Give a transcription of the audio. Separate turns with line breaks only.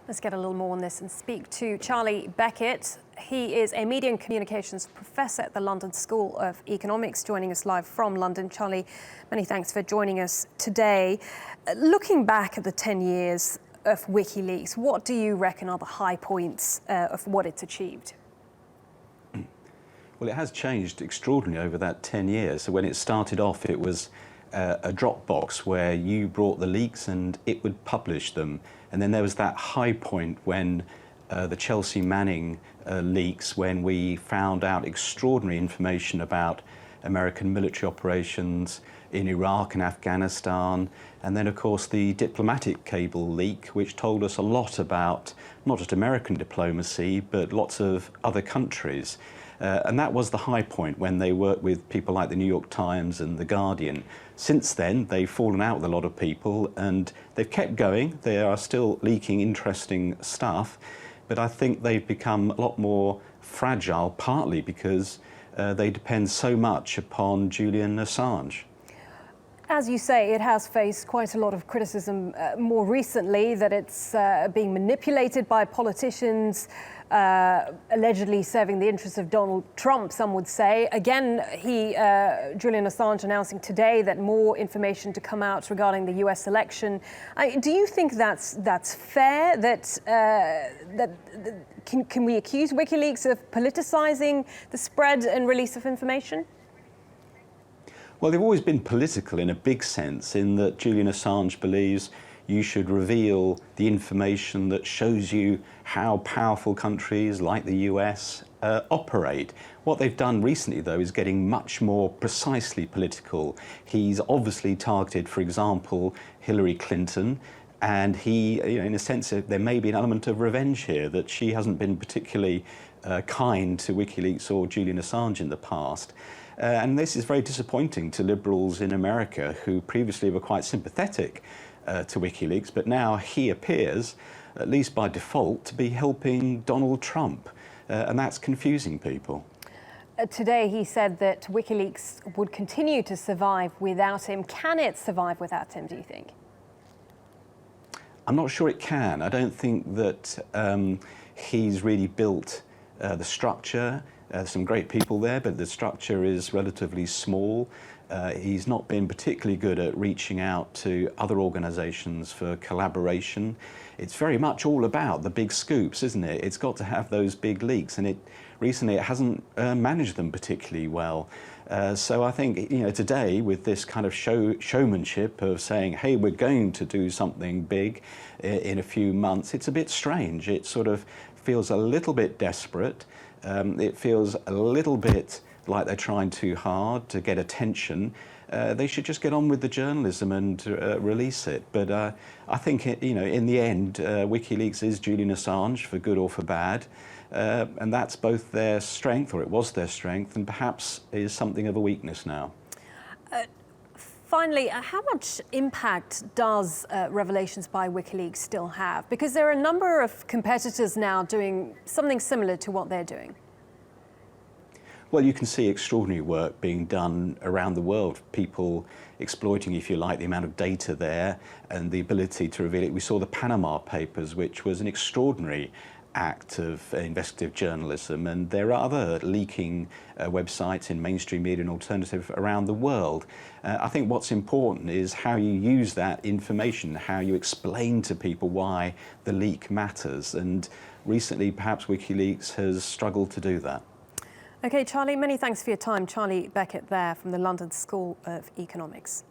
Let's get a little more on this and speak to Charlie Beckett. He is a media and communications professor at the London School of Economics, joining us live from London. Charlie, many thanks for joining us today. Looking back at the 10 years of Wikileaks, what do you reckon are the high points of what it's achieved?
Well, it has changed extraordinarily over that 10 years. So when it started off, it was a Dropbox where you brought the leaks and it would publish them. And then there was that high point when the Chelsea Manning leaks, when we found out extraordinary information about American military operations in Iraq and Afghanistan. And then, of course, the diplomatic cable leak, which told us a lot about not just American diplomacy, but lots of other countries. And that was the high point when they worked with people like the New York Times and The Guardian. Since then, they've fallen out with a lot of people and they've kept going. They are still leaking interesting stuff, but I think they've become a lot more fragile, partly because they depend so much upon Julian Assange.
As you say, it has faced quite a lot of criticism more recently, that it's being manipulated by politicians, allegedly serving the interests of Donald Trump, some would say. Again, Julian Assange announcing today that more information to come out regarding the US election. Do you think that's fair? Can we accuse WikiLeaks of politicizing the spread and release of information?
Well, they've always been political in a big sense, in that Julian Assange believes you should reveal the information that shows you how powerful countries like the US operate. What they've done recently, though, is getting much more precisely political. He's obviously targeted, for example, Hillary Clinton, and he, in a sense, there may be an element of revenge here, that she hasn't been particularly kind to WikiLeaks or Julian Assange in the past. And this is very disappointing to liberals in America who previously were quite sympathetic to WikiLeaks, but now he appears, at least by default, to be helping Donald Trump, and that's confusing people.
Today he said that WikiLeaks would continue to survive without him. Can it survive without him, do you think?
I'm not sure it can. I don't think that he's really built the structure. Some great people there, but the structure is relatively small. He's not been particularly good at reaching out to other organizations for collaboration. It's very much all about the big scoops, isn't it? It's got to have those big leaks, and recently it hasn't managed them particularly well. So I think, today with this kind of showmanship of saying, hey, we're going to do something big in a few months, it's a bit strange. It sort of feels a little bit desperate. It feels a little bit like they're trying too hard to get attention. They should just get on with the journalism and release it. But I think, in the end, WikiLeaks is Julian Assange, for good or for bad. And that's both their strength, or it was their strength, and perhaps is something of a weakness now.
Finally, how much impact does revelations by WikiLeaks still have? Because there are a number of competitors now doing something similar to what they're doing.
Well, you can see extraordinary work being done around the world, people exploiting, if you like, the amount of data there and the ability to reveal it. We saw the Panama Papers, which was an extraordinary act of investigative journalism, and there are other leaking websites in mainstream media and alternative around the world. I think what's important is how you use that information, how you explain to people why the leak matters, and recently perhaps WikiLeaks has struggled to do that.
Okay, Charlie, many thanks for your time. Charlie Beckett there from the London School of Economics.